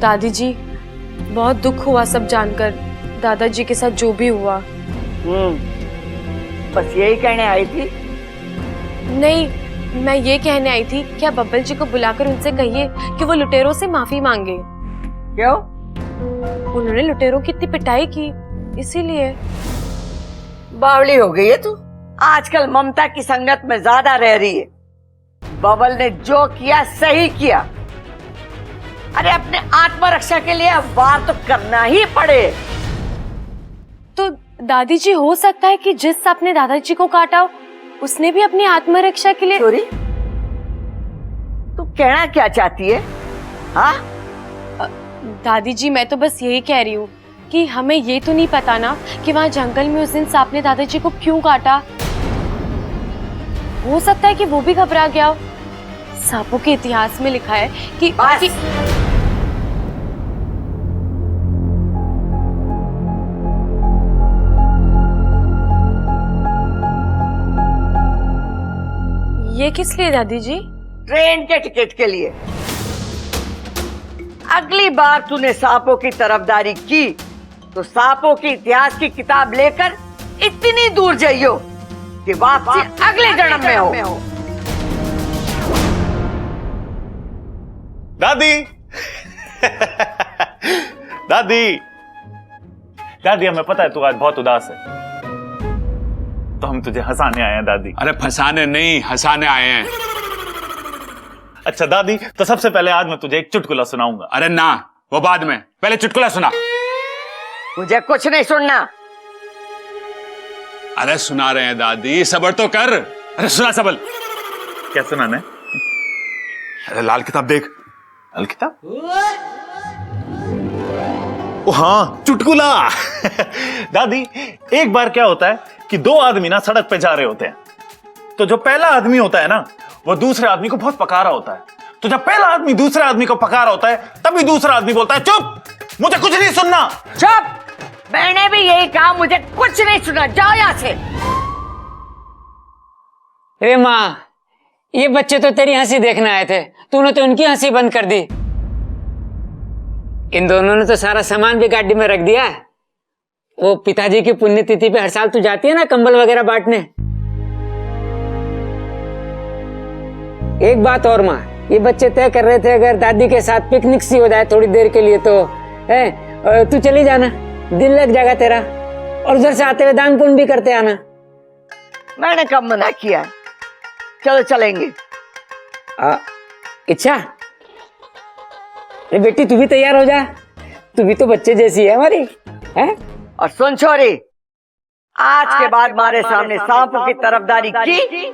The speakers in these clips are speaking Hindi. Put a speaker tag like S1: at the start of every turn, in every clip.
S1: दादी जी, बहुत दुख हुआ सब जानकर, दादाजी के साथ जो भी हुआ।
S2: बस यही कहने आई थी?
S1: नहीं, मैं ये कहने आई थी कि आप बब्बल जी को बुलाकर उनसे कहिए कि वो लुटेरों से माफी मांगे।
S2: क्यों?
S1: उन्होंने लुटेरों की इतनी पिटाई की, इसीलिए।
S2: बावली हो गई है तू। आजकल ममता की संगत में ज्यादा रह रही है। बबल ने जो किया सही किया। अरे अपने आत्मरक्षा के लिए अब वार तो करना ही पड़े।
S1: तो दादी जी, हो सकता है कि जिस सांप ने दादाजी को काटा उसने भी अपनी आत्मरक्षा के लिए।
S2: सॉरी, तू कहना क्या चाहती है? हाँ
S1: दादी जी, मैं तो बस यही कह रही हूँ कि हमें ये तो नहीं पता ना कि वहाँ जंगल में उस दिन सांप ने दादाजी को क्यों काटा। हो सकता है कि वो भी घबरा गया हो। सांपों के इतिहास में लिखा है कि ये किस लिए दादी जी?
S2: ट्रेन के टिकट के लिए। अगली बार तूने सांपों की तरफदारी की तो सांपों के इतिहास की किताब लेकर इतनी दूर जाइयो कि वापसी अगले जन्म में हो।
S3: दादी दादी दादी, हमें पता है तू आज बहुत उदास है, तो हम तुझे हंसाने आए हैं दादी।
S4: अरे फंसाने नहीं, हंसाने आए हैं।
S3: अच्छा दादी, तो सबसे पहले आज मैं तुझे एक चुटकुला सुनाऊंगा।
S4: अरे ना, वो बाद में, पहले चुटकुला सुना।
S2: मुझे कुछ नहीं सुनना।
S4: अरे सुना रहे हैं दादी, सब्र तो कर। अरे सुना सबल।
S3: क्या सुनाना है?
S4: अरे लाल किताब देख।
S3: लाल किताब? ओ हाँ, चुटकुला। दादी, एक बार क्या होता है कि दो आदमी ना सड़क पे जा रहे होते हैं, तो जो पहला आदमी होता है ना, वो दूसरे आदमी को बहुत पका रहा होता है। तो जब पहला आदमी दूसरे आदमी को पका रहा होता है, तभी दूसरा आदमी बोलता है, चुप, मुझे कुछ नहीं सुनना।
S2: चुप, मैंने भी यही कहा, मुझे कुछ नहीं सुना, जाओ यहां से।
S5: अरे माँ, ये बच्चे तो तेरी हंसी देखने आए थे, तूने तो उनकी हंसी बंद कर दी। इन दोनों ने तो सारा सामान भी गाड़ी में रख दिया। वो पिताजी की पुण्यतिथि पे हर साल तू जाती है ना कंबल वगैरह बांटने। एक बात और माँ, ये बच्चे तय कर रहे थे अगर दादी के साथ पिकनिक सी हो जाए थोड़ी देर के लिए तो है, तू चली जाना, दिल लग जाएगा तेरा, और उधर से आते हुए दान पुण्य भी करते आना।
S2: मैंने कब मना किया? चलो चलेंगे।
S5: इच्छा, बेटी तू भी तैयार हो जा, तू भी तो बच्चे जैसी है हमारी, है?
S2: और सुन छोरी, आज के बाद हमारे सामने सांपों की तरफदारी की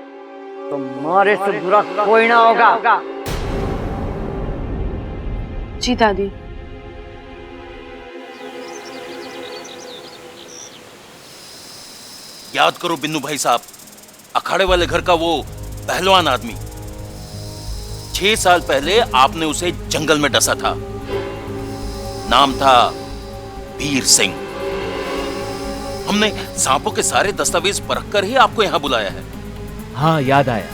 S2: तो मारे से बुरा कोई ना होगा।
S1: जी दादी।
S6: याद करो बिन्नू भाई साहब, अखाड़े वाले घर का वो पहलवान आदमी, 6 साल पहले आपने उसे जंगल में डसा था। नाम था वीर सिंह। हमने सांपों के सारे दस्तावेज परखकर ही आपको यहां बुलाया है।
S7: हाँ, याद आया।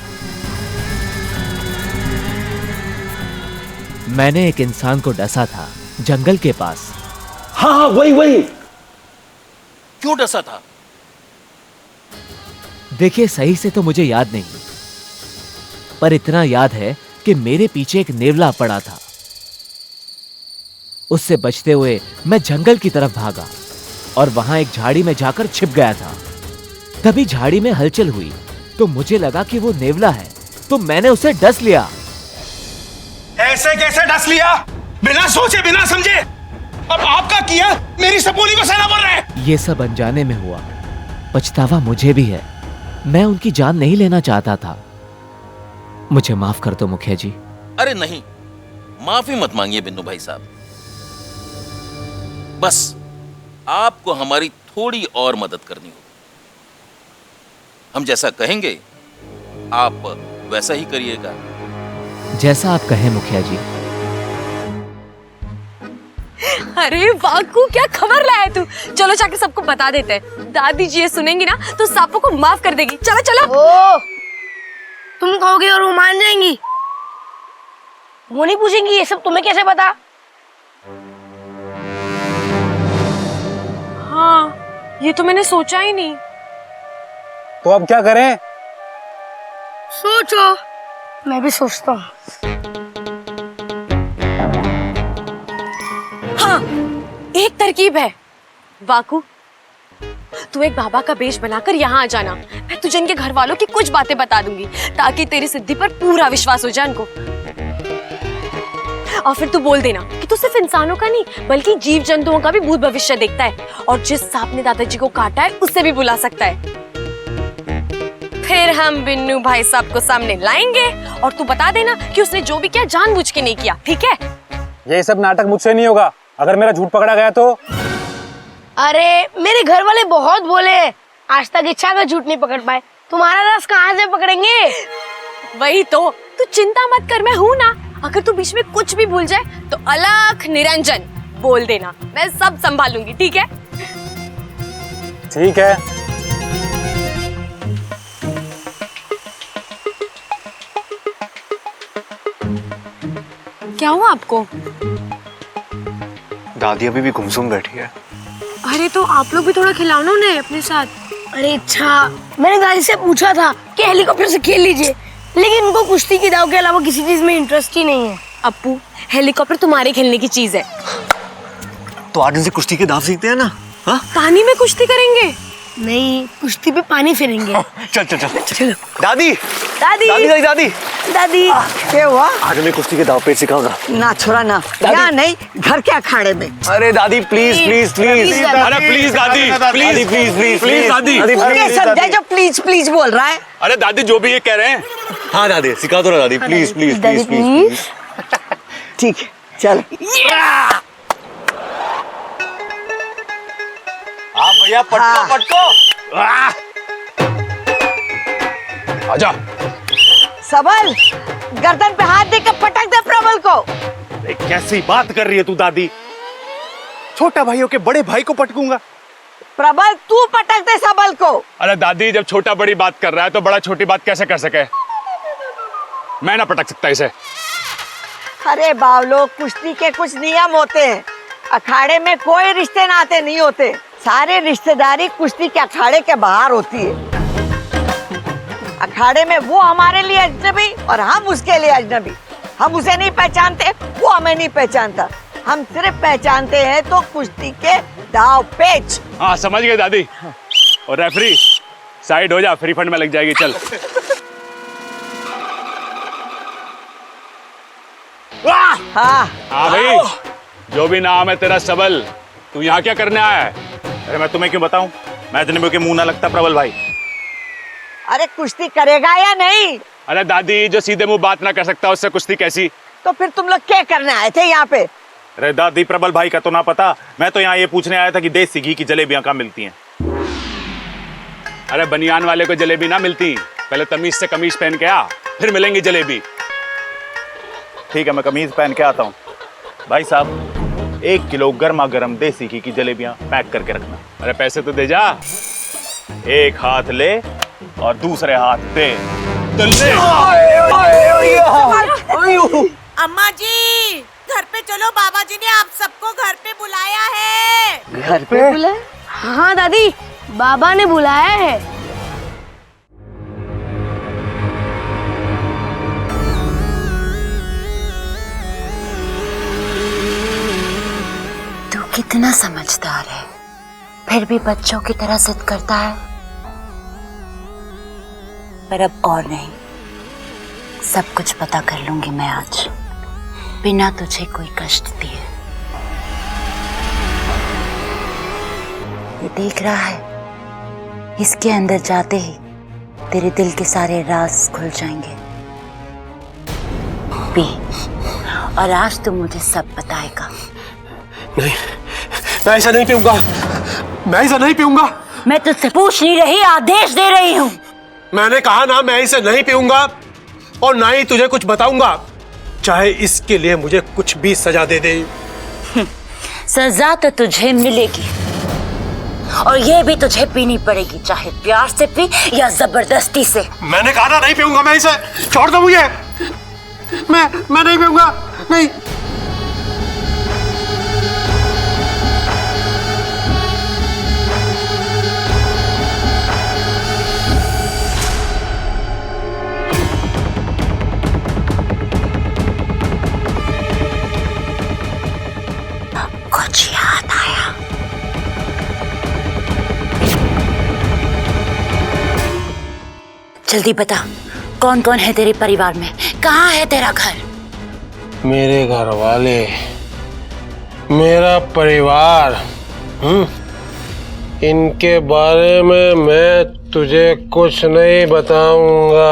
S7: मैंने एक इंसान को डसा था जंगल के पास।
S6: हाँ, वही। क्यों डसा था?
S7: देखिए, सही से तो मुझे याद नहीं, पर इतना याद है कि मेरे पीछे एक नेवला पड़ा था। उससे बचते हुए मैं जंगल की तरफ भागा और वहां एक झाड़ी में जाकर छिप गया था। तभी झाड़ी में हलचल हुई तो मुझे लगा कि वो नेवला है, तो मैंने उसे डस लिया।
S4: ऐसे कैसे डस लिया? बिना सोचे बिना समझे। अब आपका किया मेरी सपोली को सना बोल रहे हैं।
S7: ये सब अनजाने में हुआ, पछतावा मुझे भी है। मैं उनकी जान नहीं लेना चाहता था। मुझे माफ कर दो मुखिया जी।
S6: अरे नहीं, माफी मत मांगिए बिन्नू भाई साहब। बस आपको हमारी थोड़ी और मदद करनी होगी। हम जैसा कहेंगे आप वैसा ही करिएगा।
S7: जैसा आप कहें मुखिया जी।
S1: अरे वाकू, क्या खबर लाया तू? चलो जाके सबको बता देते हैं। दादी जी ये सुनेंगी ना तो सांपों को माफ कर देगी। चलो चलो।
S8: ओ, तुम कहोगे और वो मान जाएंगी? वो नहीं पूछेंगी ये सब तुम्हें कैसे पता?
S1: ये तो मैंने सोचा ही नहीं।
S9: तो अब क्या करें?
S8: सोचो। मैं भी सोचता हूँ।
S1: हाँ, एक तरकीब है। वाकू, तू एक बाबा का वेश बनाकर यहाँ आ जाना। मैं तुझे इनके घर वालों की कुछ बातें बता दूंगी ताकि तेरी सिद्धि पर पूरा विश्वास हो जाए इनको। और फिर तू बोल देना कि तू सिर्फ इंसानों का नहीं बल्कि जीव जंतुओं का भी भूत भविष्य देखता है और जिस सांप ने दादाजी को काटा है उससे भी बुला सकता है। फिर हम बिन्नू भाई साहब को सामने लाएंगे और तू बता देना कि उसने जो भी किया जानबूझ के नहीं किया, ठीक है?
S9: ये सब नाटक मुझसे नहीं होगा। अगर मेरा झूठ पकड़ा गया तो?
S8: अरे मेरे घर वाले बहुत बोले, आज तक इच्छा का झूठ नहीं पकड़ पाए, तुम्हारा रस कहाँ से पकड़ेंगे?
S1: वही तो, तू चिंता मत कर, मैं हूँ ना। अगर तू बीच में कुछ भी भूल जाए तो अलख निरंजन बोल देना, मैं सब संभालूंगी, ठीक है?
S9: ठीक है।
S1: क्या हुआ आपको?
S10: दादी अभी भी गुमसुम बैठी है।
S1: अरे तो आप लोग भी थोड़ा खिलाओ ना उन्हें अपने साथ।
S8: अरे अच्छा, मैंने दादी से पूछा था कि हेलीकॉप्टर से खेल लीजिए, लेकिन उनको कुश्ती की दाव के अलावा किसी चीज में इंटरेस्ट ही नहीं है।
S1: अप्पू, हेलीकॉप्टर तुम्हारे खेलने की चीज है।
S10: तो आज इनसे कुश्ती के दाव सीखते हैं ना? हाँ?
S1: पानी में कुश्ती करेंगे?
S8: नहीं, कुश्ती पे पानी फिरेंगे।
S10: चल चल चल चलो। दादी
S8: दादी
S10: दादी दादी दादी
S8: दादी
S2: क्या हुआ?
S10: आज मैं कुश्ती के दाव पे सिखाऊंगा।
S2: ना छोड़ा ना, यहाँ नहीं, घर के अखाड़े में।
S10: अरे दादी प्लीज प्लीज प्लीज।
S4: अरे प्लीज दादी,
S10: दादी प्लीज प्लीज
S4: प्लीज दादी।
S2: ये समझे जो प्लीज प्लीज बोल रहा है।
S4: अरे दादी जो भी ये कह रहे हैं।
S10: हाँ दादी सिखा दो ना दादी, प्लीज प्लीज प्लीज प्लीज।
S2: ठीक है, चल।
S4: हाँ भैया, पटको
S2: हाँ।
S4: पटको। आजा।
S2: सबल, गर्दन पे हाथ देकर पटक दे प्रबल को।
S3: अरे कैसी बात कर रही है तू दादी? छोटा भाइयों के बड़े भाई को पटकूंगा?
S2: प्रबल तू पटक दे सबल को।
S4: अरे दादी, जब छोटा बड़ी बात कर रहा है तो बड़ा छोटी बात कैसे कर सके? मैं ना पटक सकता इसे।
S2: अरे बावलो, कुश्ती के कुछ नियम होते हैं। अखाड़े में कोई रिश्ते नाते नहीं होते, सारे रिश्तेदारी कुश्ती के अखाड़े के बाहर होती है। अखाड़े में वो हमारे लिए अजनबी और हम उसके लिए अजनबी। हम उसे नहीं पहचानते, वो हमें नहीं पहचानता। हम सिर्फ पहचानते हैं तो कुश्ती के दाव पेच।
S4: हाँ समझ गए दादी। और रेफरी साइड हो जा, फ्री फंड में लग जाएगी। चल।
S2: हाँ
S4: हाँ भाई, जो भी नाम है तेरा सबल, तू यहाँ क्या करने आया है?
S3: अरे मैं तुम्हें क्यों बताऊं? मैं अजनबियों के मुंह ना लगता प्रबल भाई।
S2: अरे कुश्ती करेगा या नहीं?
S4: अरे दादी, जो सीधे मुंह बात ना कर सकता उससे कुश्ती कैसी?
S2: तो फिर तुम लोग क्या करने आए थे यहाँ पे?
S3: अरे दादी, प्रबल भाई का तो ना पता, मैं तो यहाँ ये पूछने आया था कि देसी घी की जलेबियां कहाँ मिलती हैं।
S4: अरे बनियान वाले को जलेबी ना मिलती, पहले तमीज से कमीज पहन के आ, फिर मिलेंगी जलेबी।
S3: ठीक है, मैं कमीज पहन के आता हूँ। भाई साहब, 1 किलो गर्मा गर्म देसी घी की जलेबियां पैक करके रखना।
S4: अरे पैसे तो दे जा।
S3: एक हाथ ले और दूसरे हाथ दे।
S4: तो ले।
S11: अम्मा जी, घर पे चलो, बाबा जी ने आप सबको घर पे बुलाया है।
S2: घर पे बुलाए?
S8: हाँ दादी, बाबा ने बुलाया है।
S11: तू कितना समझदार है, फिर भी बच्चों की तरह जिद करता है। पर अब और नहीं, सब कुछ पता कर लूंगी मैं आज, बिना तुझे कोई कष्ट दिए। ये देख रहा है, इसके अंदर जाते ही तेरे दिल के सारे राज खुल जाएंगे। पी, और आज तू मुझे सब बताएगा।
S10: नहीं, मैं ऐसा नहीं पीऊंगा। मैं ऐसा नहीं पीऊंगा।
S11: मैं तुझसे पूछ नहीं रही, आदेश दे रही हूँ।
S10: मैंने कहा ना, मैं इसे नहीं पीऊंगा और ना ही तुझे कुछ बताऊंगा, चाहे इसके लिए मुझे कुछ भी सजा दे दे।
S11: सजा तो तुझे मिलेगी, और ये भी तुझे पीनी पड़ेगी, चाहे प्यार से पी या जबरदस्ती से।
S10: मैंने कहा ना नहीं पीऊंगा, मैं इसे, छोड़ दो मुझे। मैं नहीं पीऊंगा, नहीं।
S11: जल्दी बता, कौन कौन है तेरे परिवार में? कहाँ है तेरा घर?
S10: मेरे घर वाले, मेरा परिवार, इनके बारे में मैं तुझे कुछ नहीं बताऊंगा।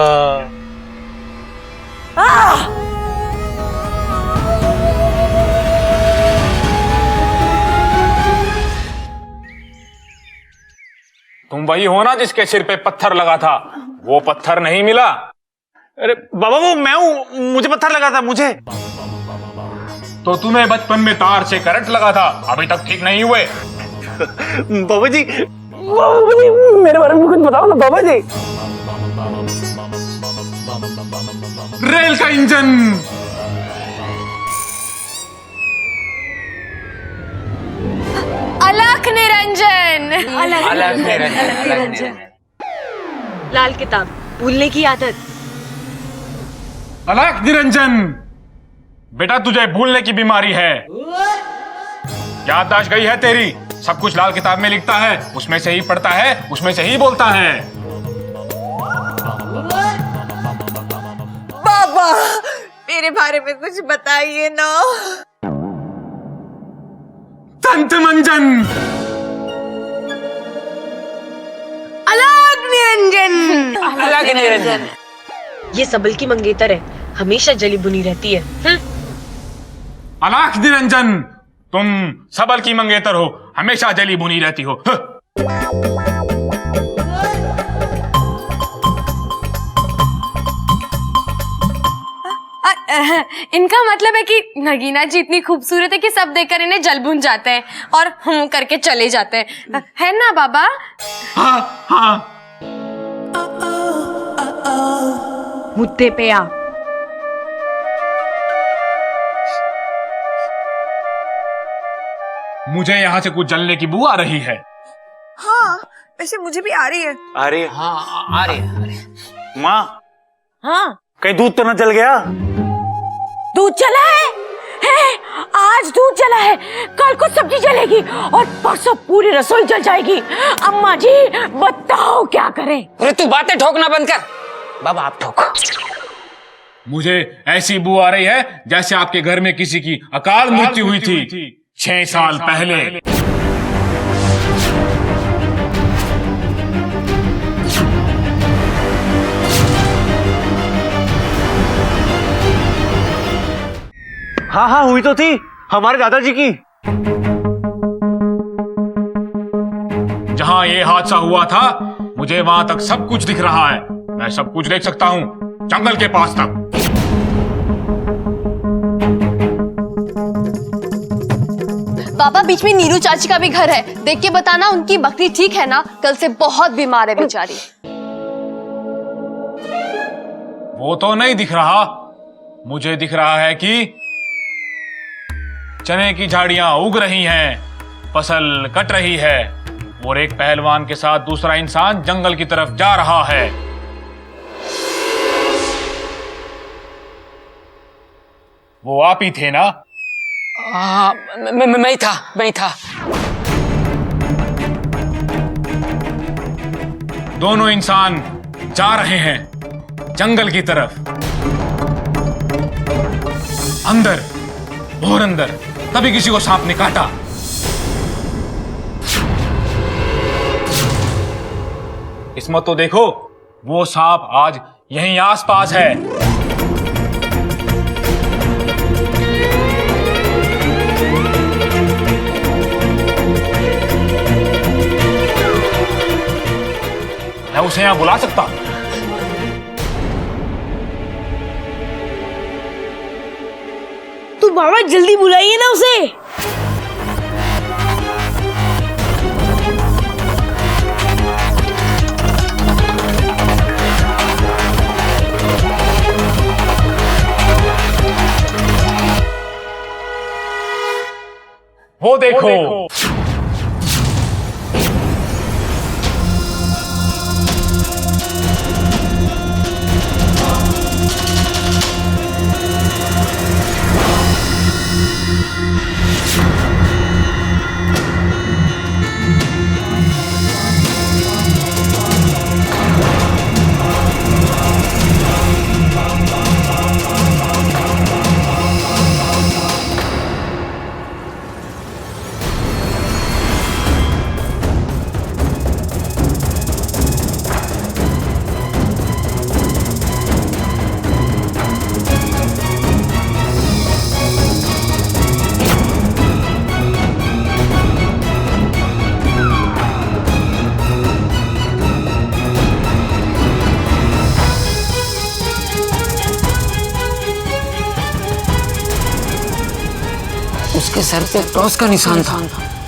S9: तुम वही हो ना जिसके सिर पे पत्थर लगा था? वो पत्थर नहीं मिला?
S3: अरे बाबा वो मैं हूं, मुझे पत्थर लगा था मुझे।
S9: तो तुम्हें बचपन में तार से करंट लगा था, अभी तक ठीक नहीं हुए।
S3: बाबा जी
S5: मेरे बारे में कुछ बताओ ना बाबा जी।
S9: रेल का इंजन।
S1: अलख निरंजन।
S5: अलग निरंजन।
S1: लाल किताब, भूलने की आदत।
S9: अलख निरंजन, बेटा तुझे भूलने की बीमारी है। याददाश्त गई है तेरी। सब कुछ लाल किताब में लिखता है, उसमें से ही पढ़ता है, उसमें से ही बोलता है।
S2: बाबा मेरे बारे में कुछ बताइए ना।
S9: तंत्र मंजन।
S8: अलग निरंजन।
S5: अलग निरंजन।
S1: ये सबल की मंगेतर है, हमेशा जली बुनी रहती है।
S9: अलख निरंजन, तुम सबल की मंगेतर हो, हमेशा जली बुनी रहती हो।
S1: इनका मतलब है कि नगीना जी इतनी खूबसूरत है कि सब देखकर इन्हें जल भुन जाते हैं और करके चले जाते हैं, है ना बाबा?
S9: हाँ हाँ।
S1: मुद्दे पे आ।
S9: मुझे यहाँ से कुछ जलने की बू आ रही है।
S2: हाँ वैसे मुझे भी आ रही है।
S3: अरे
S5: हाँ आ रही।
S3: माँ,
S1: हाँ
S3: कहीं दूध तो ना जल गया?
S8: दूध जला है, आज दूध जला है, कल को सब्जी जलेगी और परसों पूरी रसोई जल जाएगी। अम्मा जी बताओ क्या करें?
S5: अरे तू बातें ठोकना बंद कर। बाबा आप ठोको।
S9: मुझे ऐसी बू आ रही है जैसे आपके घर में किसी की अकाल मृत्यु हुई थी 6 साल पहले।
S3: हाँ हाँ हुई तो थी, हमारे दादाजी की।
S9: जहां ये हादसा हुआ था मुझे वहां तक सब कुछ दिख रहा है। मैं सब कुछ देख सकता हूं, जंगल के पास तक।
S1: बाबा बीच में नीरू चाची का भी घर है, देख के बताना उनकी बकरी ठीक है ना? कल से बहुत बीमार है बेचारी।
S9: वो तो नहीं दिख रहा, मुझे दिख रहा है कि चने की झाड़ियां उग रही हैं, फसल कट रही है और एक पहलवान के साथ दूसरा इंसान जंगल की तरफ जा रहा है। वो आप ही थे ना?
S5: हाँ मैं ही था।
S9: दोनों इंसान जा रहे हैं जंगल की तरफ। अंदर और अंदर तभी किसी को सांप ने काटा। किस्मत तो देखो, वो सांप आज यहीं आसपास है। मैं उसे यहां बुला सकता हूं।
S8: तो बाबा जल्दी बुलाइए ना उसे।
S9: वो देखो।
S5: सर पे क्रॉस का निशान था।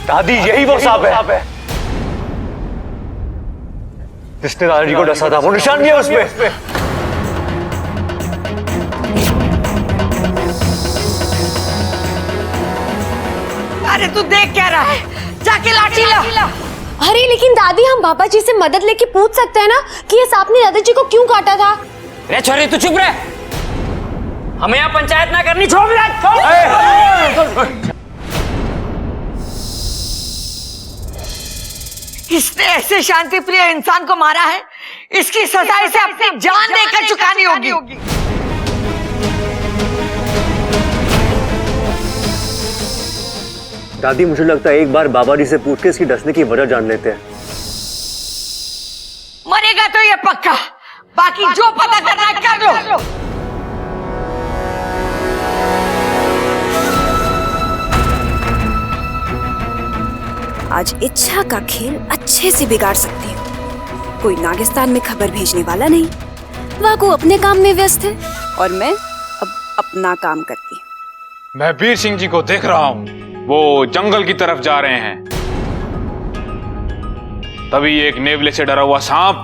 S10: दादी यही वो सांप है जिसने दादाजी को डसा था, वो निशान भी है उसमें।
S2: अरे तू देख क्या रहा है, जाके लाठी ला।
S1: अरे लेकिन दादी, हम बाबा जी से मदद लेके पूछ सकते हैं ना कि ये सांप ने दादाजी को क्यों काटा था।
S5: रे छोरी तू चुप रह, हमें यहाँ पंचायत ना करनी। छोड़
S2: किसने ऐसे शांति प्रिय इंसान को मारा है, इसकी सजा इसे अपनी जान देकर चुकानी होगी।
S10: दादी मुझे लगता है एक बार बाबा जी से पूछ के इसकी डसने की वजह जान लेते हैं।
S2: मरेगा तो ये पक्का, बाकी जो पता करना है कर लो।
S12: आज इच्छा का खेल अच्छे से बिगाड़ सकती हूँ। कोई नागिस्तान में खबर भेजने वाला नहीं, वाकू अपने काम में व्यस्त है और मैं अब अपना काम करती हूँ।
S9: मैं वीर सिंह जी को देख रहा हूँ, वो जंगल की तरफ जा रहे हैं। तभी एक नेवले से डरा हुआ सांप,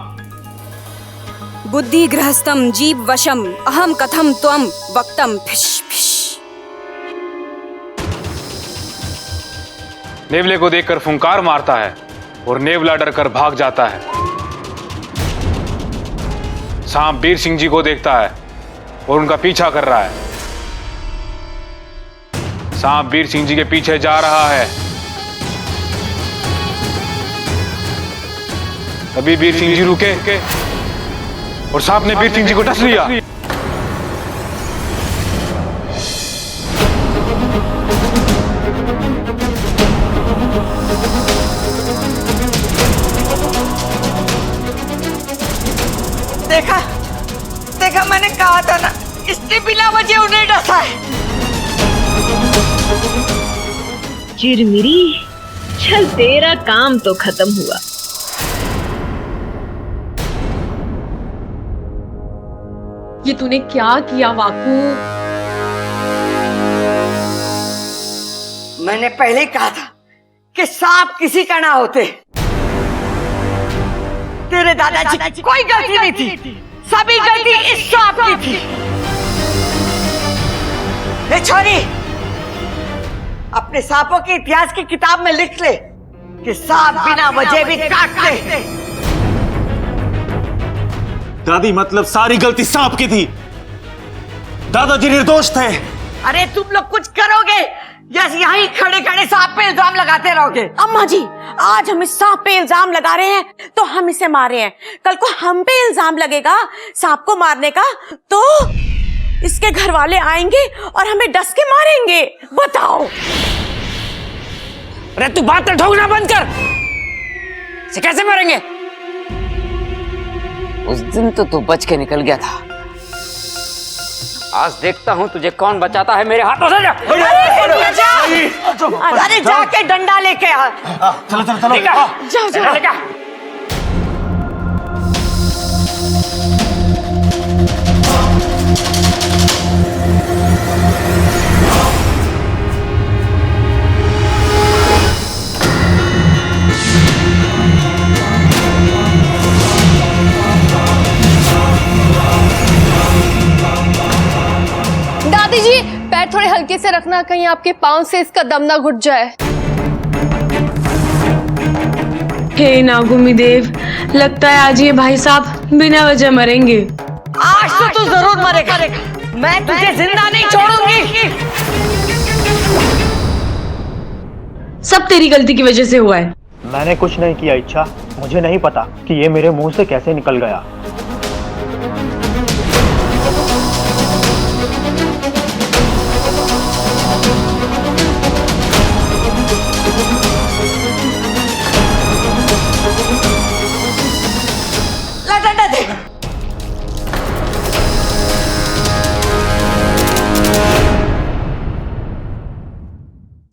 S12: बुद्धि गृहस्थम जीव वशम अहम कथम त्वम वक्तम फिश फिश।
S9: नेवले को देखकर फुंकार मारता है और नेवला डरकर भाग जाता है। सांप वीर सिंह जी को देखता है और उनका पीछा कर रहा है। सांप वीर सिंह जी के पीछे जा रहा है। तभी वीर सिंह जी रुके और सांप ने वीर सिंह जी को डस लिया।
S2: देखा मैंने कहा था ना, इसने बिना वजह उन्हें डसा है।
S8: चिरमिरी, चल तेरा काम तो खत्म हुआ।
S1: ये तूने क्या किया वाकू?
S2: मैंने पहले ही कहा था कि सांप किसी का ना होते। तेरे दादाजी की कोई गलती नहीं थी, सभी गलती इस सांप की थी। ए छोरी, अपने सांपों के इतिहास की किताब में लिख ले कि सांप बिना वजह भी काटते।
S3: दादी मतलब सारी गलती सांप की थी, दादाजी निर्दोष थे।
S2: अरे तुम लोग कुछ करोगे या यहीं खड़े खड़े सांप पे इल्जाम लगाते रहोगे?
S8: अम्मा जी, आज हम इस सांप पे इल्जाम लगा रहे हैं तो हम इसे मार रहे हैं। कल को हम पे इल्जाम लगेगा सांप को मारने का तो इसके घर वाले आएंगे और हमें डस के मारेंगे। बताओ।
S5: अरे तू बात ठोकना बंद कर, इसे कैसे मारेंगे? उस दिन तो तू बच के निकल गया था, आज देखता हूं तुझे कौन बचाता है मेरे हाथों से।
S2: अरे जाके डंडा लेके आ।
S3: चलो चलो चलो,
S5: जाओ।
S1: दादी जी, पैर थोड़े हल्के से रखना, कहीं आपके पांव से इसका दम ना घुट जाए।
S8: हे नागुमी देव, लगता है आज ये भाई साहब बिना वजह मरेंगे।
S2: आज तो तू जरूर मरेगा, मैं तुझे जिंदा नहीं छोड़ूंगी।
S8: सब तेरी गलती की वजह से हुआ है।
S10: मैंने कुछ नहीं किया इच्छा, मुझे नहीं पता कि ये मेरे मुंह से कैसे निकल गया।